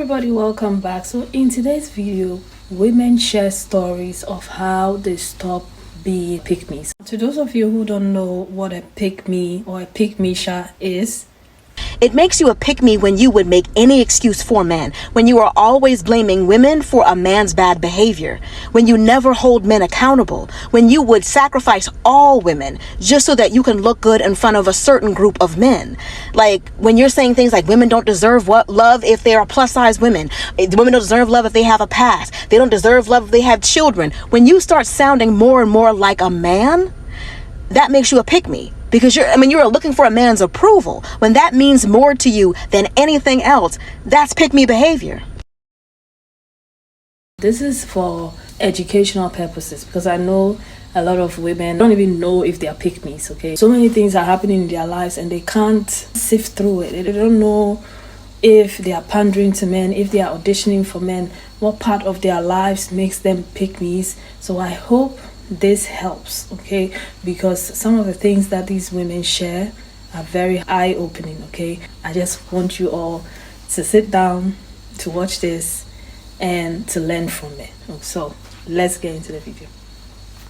everybody, welcome back. So in today's video, women share stories of how they stop being pick-me's. To those of you who don't know what a pick-me or a pick-me-sha is, it makes you a pick-me when you would make any excuse for men, when you are always blaming women for a man's bad behavior, when you never hold men accountable, when you would sacrifice all women just so that you can look good in front of a certain group of men. Like when you're saying things like women don't deserve love if they are plus-size women, women don't deserve love if they have a past, they don't deserve love if they have children. When you start sounding more and more like a man, that makes you a pick-me. Because you're looking for a man's approval. When that means more to you than anything else, that's pick-me behavior. This is for educational purposes because I know a lot of women don't even know if they are pick-me's, okay? So many things are happening in their lives and they can't sift through it. They don't know if they are pandering to men, if they are auditioning for men, what part of their lives makes them pick-me's. So I hope this helps, okay, because some of the things that these women share are very eye-opening, okay? I just want you all to sit down to watch this and to learn from it. So let's get into the video.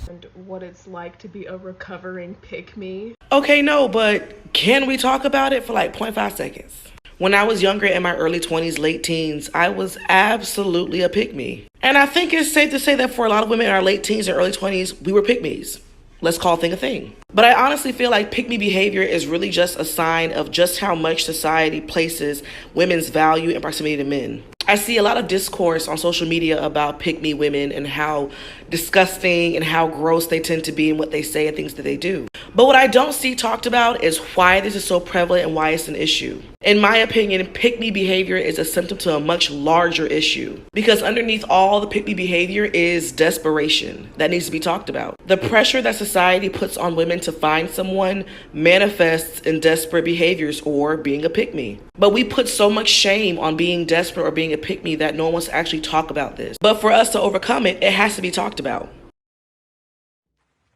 And what it's like to be a recovering pick-me. Okay, no, but can we talk about it for like 0.5 seconds? When I was younger, in my early 20s, late teens, I was absolutely a pick-me. And I think it's safe to say that for a lot of women in our late teens and early 20s, we were pick-me's. Let's call thing a thing. But I honestly feel like pick-me behavior is really just a sign of just how much society places women's value and proximity to men. I see a lot of discourse on social media about pick-me women and how disgusting and how gross they tend to be and what they say and things that they do. But what I don't see talked about is why this is so prevalent and why it's an issue. In my opinion, pick-me behavior is a symptom to a much larger issue because underneath all the pick-me behavior is desperation that needs to be talked about. The pressure that society puts on women to find someone manifests in desperate behaviors or being a pick-me. But we put so much shame on being desperate or being a pick-me that no one wants to actually talk about this. But for us to overcome it, it has to be talked about.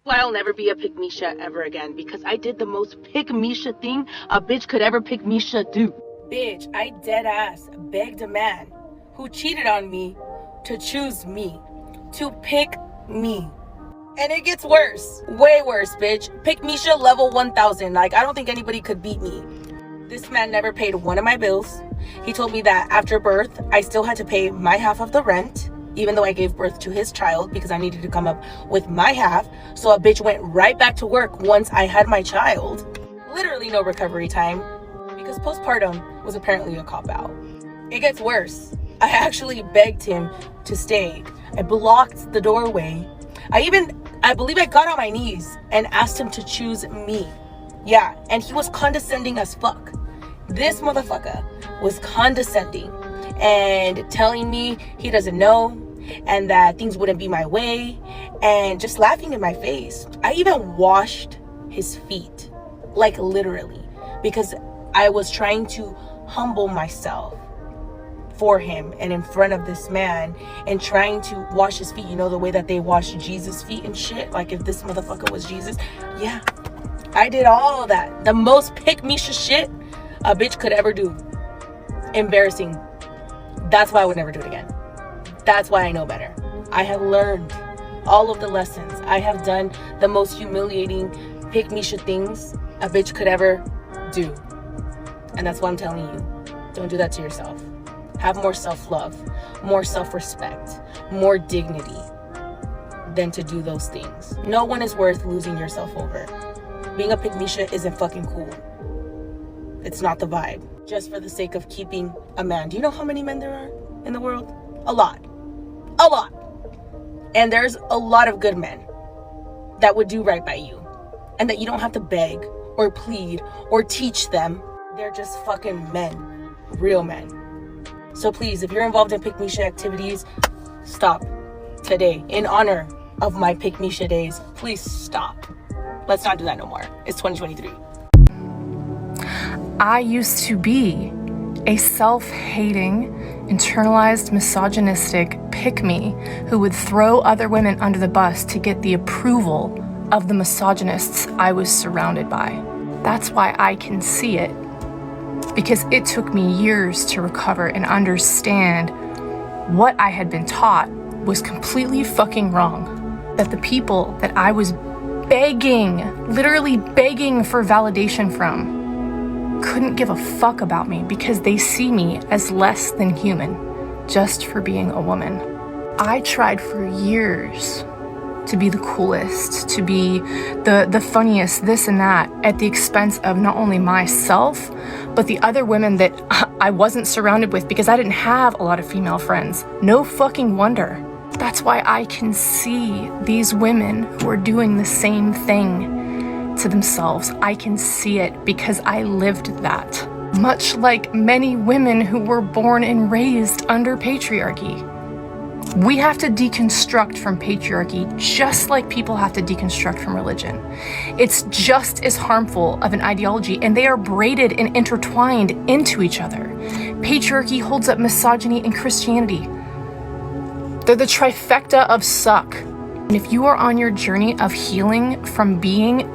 I'll never be a pick-me-sha ever again because I did the most pick-me-sha thing a bitch could ever pick-me-sha do. Bitch, I dead-ass begged a man who cheated on me to choose me, to pick me. And it gets worse, way worse, bitch. Pick-me-sha level 1000. Like, I don't think anybody could beat me. This man never paid one of my bills. He told me that after birth, I still had to pay my half of the rent, even though I gave birth to his child because I needed to come up with my half. So a bitch went right back to work once I had my child. Literally no recovery time because postpartum was apparently a cop-out. It gets worse. I actually begged him to stay. I blocked the doorway. I believe I got on my knees and asked him to choose me. Yeah, and he was condescending as fuck. This motherfucker was condescending and telling me he doesn't know and that things wouldn't be my way and just laughing in my face. I even washed his feet, like literally, because I was trying to humble myself for him and in front of this man and trying to wash his feet, you know, the way that they wash Jesus' feet and shit. Like if this motherfucker was Jesus. Yeah, I did all that. The most pick-me-sha shit a bitch could ever do. Embarrassing. That's why I would never do it again. That's why I know better. I have learned all of the lessons. I have done the most humiliating pick-me-sha things a bitch could ever do. And that's why I'm telling you, don't do that to yourself. Have more self-love, more self-respect, more dignity than to do those things. No one is worth losing yourself over. Being a pick-me-sha isn't fucking cool. It's not the vibe. Just for the sake of keeping a man. Do you know how many men there are in the world? A lot. A lot. And there's a lot of good men that would do right by you. And that you don't have to beg or plead or teach them. They're just fucking men. Real men. So please, if you're involved in pick-me-sha activities, stop today. In honor of my pick-me-sha days, please stop. Let's not do that no more. It's 2023. I used to be a self-hating, internalized, misogynistic pick-me who would throw other women under the bus to get the approval of the misogynists I was surrounded by. That's why I can see it because it took me years to recover and understand what I had been taught was completely fucking wrong. That the people that I was begging, literally begging for validation from, couldn't give a fuck about me because they see me as less than human just for being a woman. I tried for years to be the coolest, to be the funniest, this and that, at the expense of not only myself, but the other women that I wasn't surrounded with because I didn't have a lot of female friends. No fucking wonder. That's why I can see these women who are doing the same thing to themselves. I can see it because I lived that. Much like many women who were born and raised under patriarchy. We have to deconstruct from patriarchy just like people have to deconstruct from religion. It's just as harmful of an ideology, and they are braided and intertwined into each other. Patriarchy holds up misogyny and Christianity. They're the trifecta of suck. And if you are on your journey of healing from being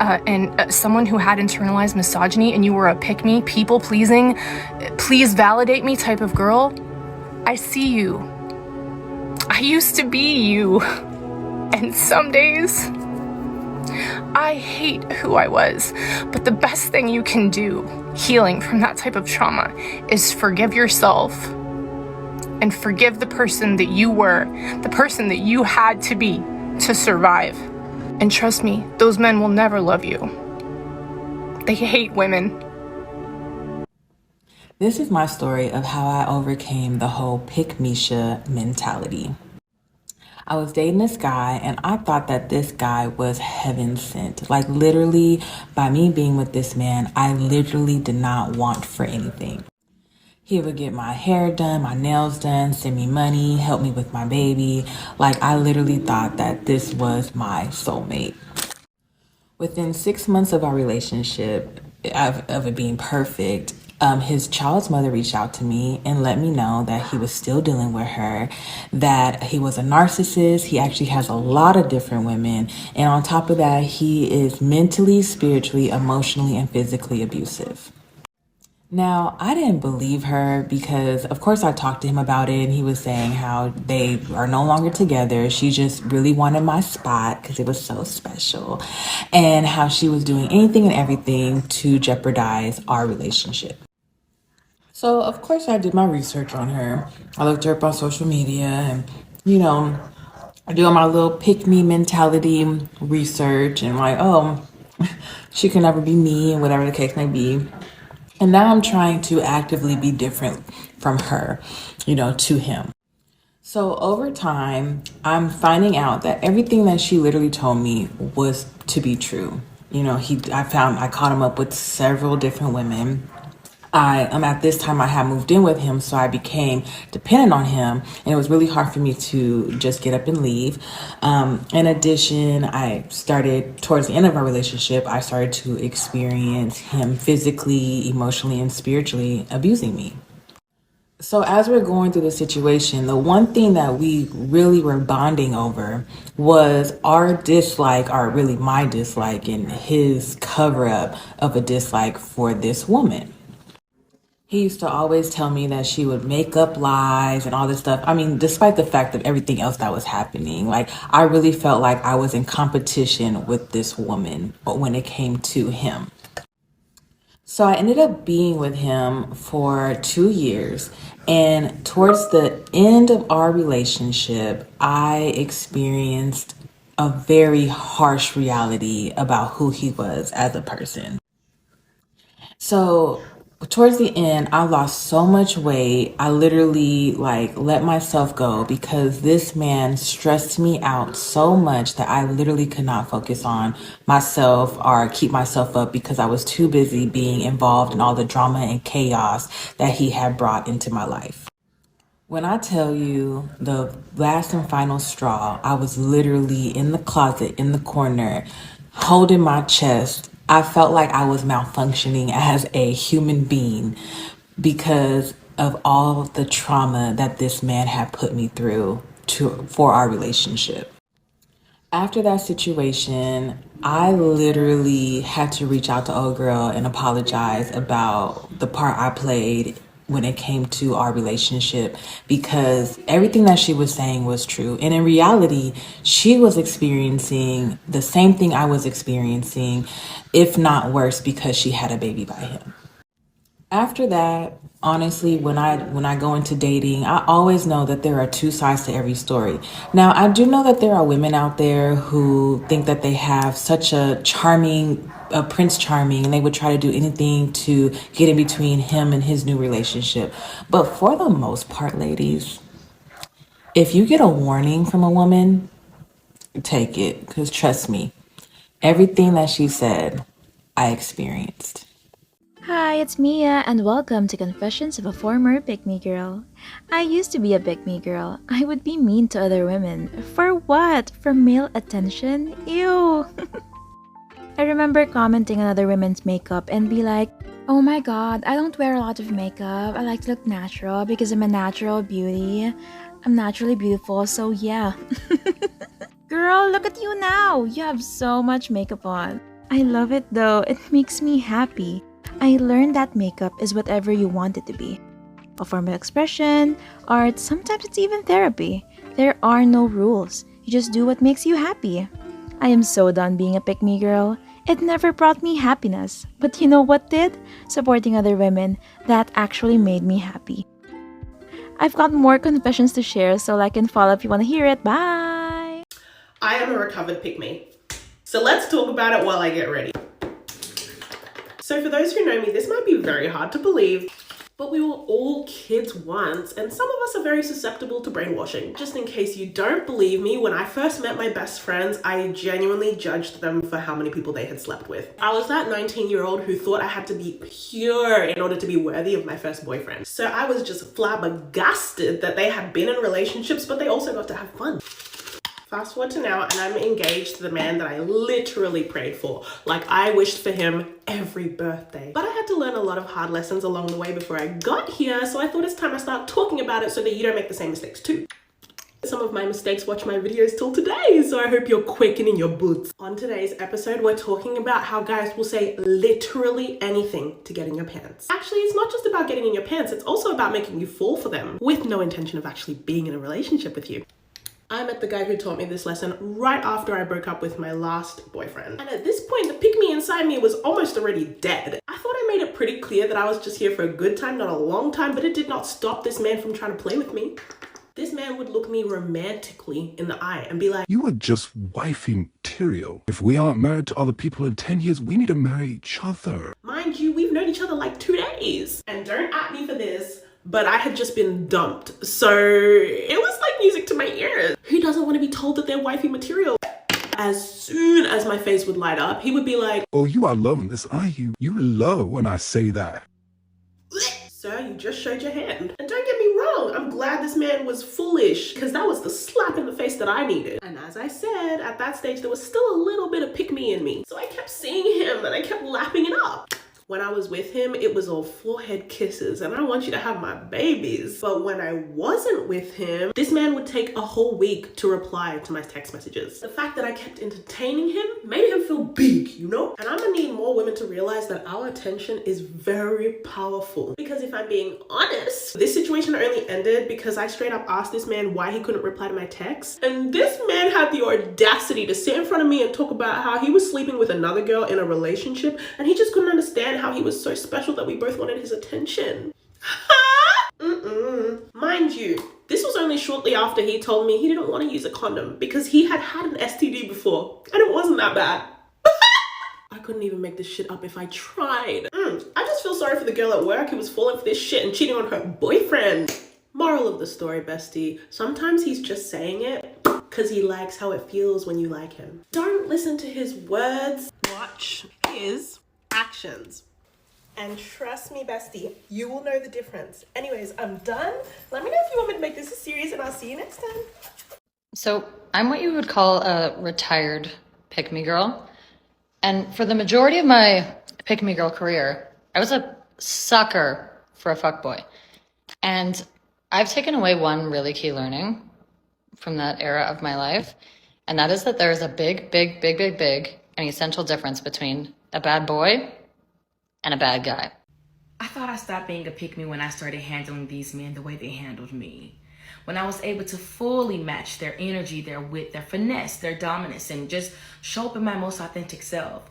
someone who had internalized misogyny and you were a pick-me, people-pleasing, please validate me type of girl, I see you. I used to be you, and some days I hate who I was, but the best thing you can do healing from that type of trauma is forgive yourself and forgive the person that you were, the person that you had to be to survive. And trust me, those men will never love you. They hate women. This is my story of how I overcame the whole pick-Misha mentality. I was dating this guy and I thought that this guy was heaven sent. Like literally, by me being with this man, I literally did not want for anything. He would get my hair done, my nails done, send me money, help me with my baby. Like I literally thought that this was my soulmate. Within 6 months of our relationship, of it being perfect, his child's mother reached out to me and let me know that he was still dealing with her, that he was a narcissist. He actually has a lot of different women. And on top of that, he is mentally, spiritually, emotionally, and physically abusive. Now, I didn't believe her because, of course, I talked to him about it and he was saying how they are no longer together. She just really wanted my spot because it was so special, and how she was doing anything and everything to jeopardize our relationship. So, of course, I did my research on her. I looked her up on social media and, doing my little pick-me mentality research and like, oh, she can never be me and whatever the case may be. And now I'm trying to actively be different from her, to him. So over time, I'm finding out that everything that she literally told me was to be true. I caught him up with several different women. At this time I had moved in with him, so I became dependent on him, and it was really hard for me to just get up and leave. In addition, I started, towards the end of our relationship, I started to experience him physically, emotionally, and spiritually abusing me. So as we're going through the situation, the one thing that we really were bonding over was our dislike, or really my dislike, and his cover-up of a dislike for this woman. He used to always tell me that she would make up lies and all this stuff. I mean, despite the fact of everything else that was happening, like I really felt like I was in competition with this woman, but when it came to him. So I ended up being with him for 2 years. And towards the end of our relationship, I experienced a very harsh reality about who he was as a person. So towards the end, I lost so much weight. I literally let myself go because this man stressed me out so much that I literally could not focus on myself or keep myself up because I was too busy being involved in all the drama and chaos that he had brought into my life. When I tell you the last and final straw, I was literally in the closet, in the corner, holding my chest. I felt like I was malfunctioning as a human being because of all the trauma that this man had put me through for our relationship. After that situation, I literally had to reach out to old girl and apologize about the part I played when it came to our relationship, because everything that she was saying was true. And in reality, she was experiencing the same thing I was experiencing, if not worse, because she had a baby by him. After that, honestly, when I go into dating, I always know that there are two sides to every story. Now, I do know that there are women out there who think that they have such a Prince Charming, and they would try to do anything to get in between him and his new relationship. But for the most part, ladies, if you get a warning from a woman, take it, because trust me, everything that she said, I experienced. Hi, it's Mia, and welcome to Confessions of a Former Pick-Me Girl. I used to be a pick-me girl. I would be mean to other women. For what? For male attention? Ew! I remember commenting on other women's makeup and be like, oh my god, I don't wear a lot of makeup. I like to look natural because I'm a natural beauty. I'm naturally beautiful, so yeah. Girl, look at you now! You have so much makeup on. I love it though. It makes me happy. I learned that makeup is whatever you want it to be. A form of expression, art, sometimes it's even therapy. There are no rules. You just do what makes you happy. I am so done being a pick-me girl. It never brought me happiness. But you know what did? Supporting other women. That actually made me happy. I've got more confessions to share, so like and follow if you want to hear it. Bye! I am a recovered pick-me. So let's talk about it while I get ready. So for those who know me, this might be very hard to believe, but we were all kids once, and some of us are very susceptible to brainwashing. Just in case you don't believe me, when I first met my best friends, I genuinely judged them for how many people they had slept with. I was that 19-year-old who thought I had to be pure in order to be worthy of my first boyfriend. So I was just flabbergasted that they had been in relationships, but they also got to have fun. Fast forward to now, and I'm engaged to the man that I literally prayed for. Like, I wished for him every birthday. But I had to learn a lot of hard lessons along the way before I got here, so I thought it's time I start talking about it so that you don't make the same mistakes too. Some of my mistakes watch my videos till today, so I hope you're quickening your boots. On today's episode, we're talking about how guys will say literally anything to get in your pants. Actually, it's not just about getting in your pants, it's also about making you fall for them, with no intention of actually being in a relationship with you. I met the guy who taught me this lesson right after I broke up with my last boyfriend. And at this point, the pick-me inside me was almost already dead. I thought I made it pretty clear that I was just here for a good time, not a long time, but it did not stop this man from trying to play with me. This man would look me romantically in the eye and be like, you are just wifey material. If we aren't married to other people in 10 years, we need to marry each other. Mind you, we've known each other like 2 days. And don't at me for this, but I had just been dumped. So it was like music to my ears. Who doesn't want to be told that they're wifey material? As soon as my face would light up, he would be like, oh, you are loving this, are you? You love when I say that. Sir, you just showed your hand. And don't get me wrong, I'm glad this man was foolish, because that was the slap in the face that I needed. And as I said, at that stage, there was still a little bit of pick-me in me. So I kept seeing him and I kept lapping it up. When I was with him, it was all forehead kisses and I want you to have my babies. But when I wasn't with him, this man would take a whole week to reply to my text messages. The fact that I kept entertaining him made him feel big, you know? And I'm gonna need more women to realize that our attention is very powerful. Because if I'm being honest, this situation only ended because I straight up asked this man why he couldn't reply to my texts. And this man had the audacity to sit in front of me and talk about how he was sleeping with another girl in a relationship and he just couldn't understand how he was so special that we both wanted his attention. Mind you, this was only shortly after he told me he didn't want to use a condom because he had had an STD before and it wasn't that bad. I couldn't even make this shit up if I tried. I just feel sorry for the girl at work who was falling for this shit and cheating on her boyfriend. Moral of the story, bestie, sometimes he's just saying it because he likes how it feels when you like him. Don't listen to his words, watch his actions. And trust me, bestie, you will know the difference. Anyways, I'm done. Let me know if you want me to make this a series and I'll see you next time. So I'm what you would call a retired pick-me girl. And for the majority of my pick-me girl career, I was a sucker for a fuckboy. And I've taken away one really key learning from that era of my life. And that is that there is a big and essential difference between a bad boy and a bad guy. I thought I stopped being a pick-me when I started handling these men the way they handled me. When I was able to fully match their energy, their wit, their finesse, their dominance, and just show up in my most authentic self.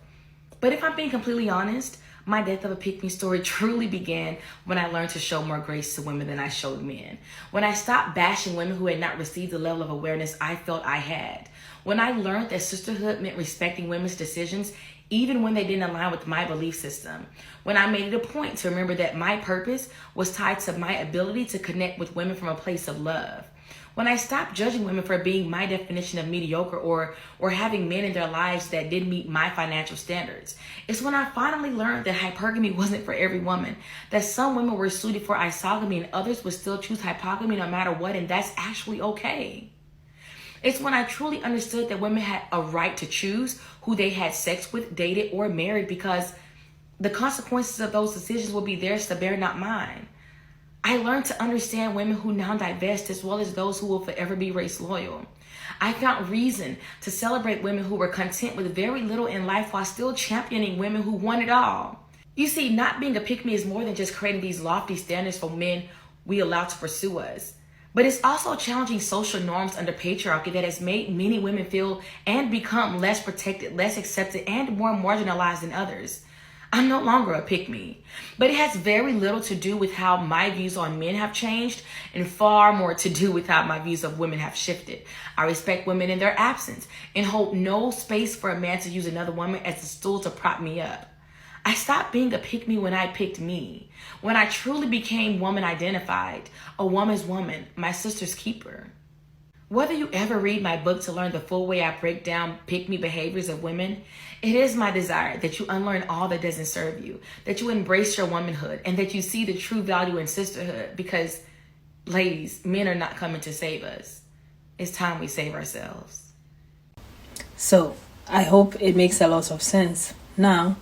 But if I'm being completely honest, my death of a pick-me story truly began when I learned to show more grace to women than I showed men. When I stopped bashing women who had not received the level of awareness I felt I had. When I learned that sisterhood meant respecting women's decisions even when they didn't align with my belief system. When I made it a point to remember that my purpose was tied to my ability to connect with women from a place of love. When I stopped judging women for being my definition of mediocre or having men in their lives that didn't meet my financial standards. It's when I finally learned that hypergamy wasn't for every woman, that some women were suited for isogamy and others would still choose hypogamy no matter what, and that's actually okay. It's when I truly understood that women had a right to choose who they had sex with, dated, or married, because the consequences of those decisions will be theirs to bear, not mine. I learned to understand women who now divest as well as those who will forever be race loyal. I found reason to celebrate women who were content with very little in life while still championing women who want it all. You see, not being a pick-me is more than just creating these lofty standards for men we allow to pursue us. But it's also challenging social norms under patriarchy that has made many women feel and become less protected, less accepted, and more marginalized than others. I'm no longer a pick-me, but it has very little to do with how my views on men have changed and far more to do with how my views of women have shifted. I respect women in their absence and hold no space for a man to use another woman as a stool to prop me up. I stopped being a pick-me when I picked me, when I truly became woman identified, a woman's woman, my sister's keeper. Whether you ever read my book to learn the full way I break down pick-me behaviors of women, it is my desire that you unlearn all that doesn't serve you, that you embrace your womanhood, and that you see the true value in sisterhood, because, ladies, men are not coming to save us. It's time we save ourselves. So, I hope it makes a lot of sense. Now,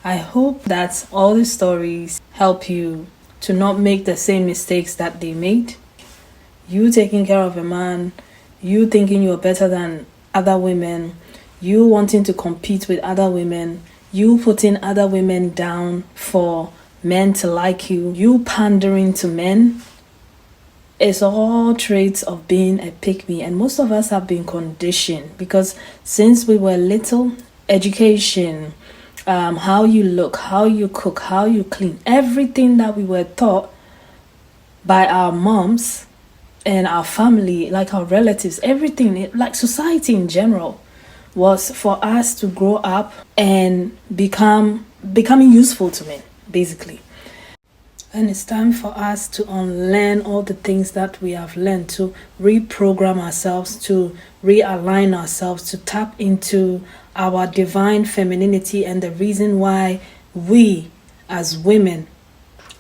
I hope that all the stories help you to not make the same mistakes that they made. You taking care of a man, you thinking you're better than other women, you wanting to compete with other women, you putting other women down for men to like you, you pandering to men. It's all traits of being a pick-me, and most of us have been conditioned because since we were little, education, how you look, how you cook, how you clean, everything that we were taught by our moms and our family, like our relatives, everything, like society in general, was for us to grow up and becoming useful to men, basically. And it's time for us to unlearn all the things that we have learned, to reprogram ourselves, to realign ourselves, to tap into our divine femininity and the reason why we as women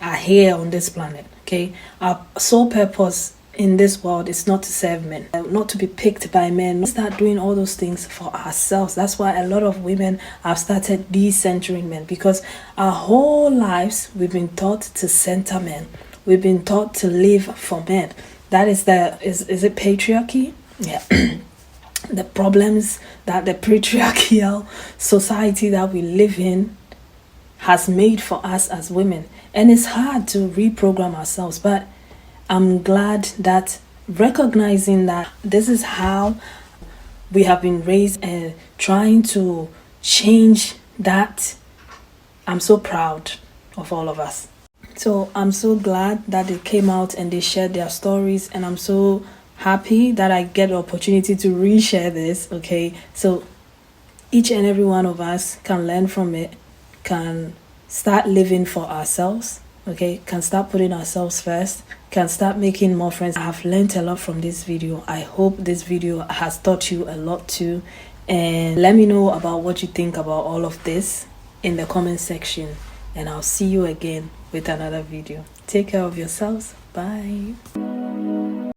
are here on this planet, okay? Our sole purpose in this world is not to serve men, not to be picked by men. We start doing all those things for ourselves. That's why a lot of women have started decentering men, because our whole lives we've been taught to center men. We've been taught to live for men. That is is it patriarchy? Yeah. The problems that the patriarchal society that we live in has made for us as women. And it's hard to reprogram ourselves, but I'm glad that recognizing that this is how we have been raised and trying to change that, I'm so proud of all of us. So I'm so glad that they came out and they shared their stories, and I'm so happy that I get the opportunity to reshare this, okay? So each and every one of us can learn from it, can start living for ourselves, okay? Can start putting ourselves first, can start making more friends. I've learned a lot from this video. I hope this video has taught you a lot too. And let me know about what you think about all of this in the comment section. And I'll see you again with another video. Take care of yourselves. Bye.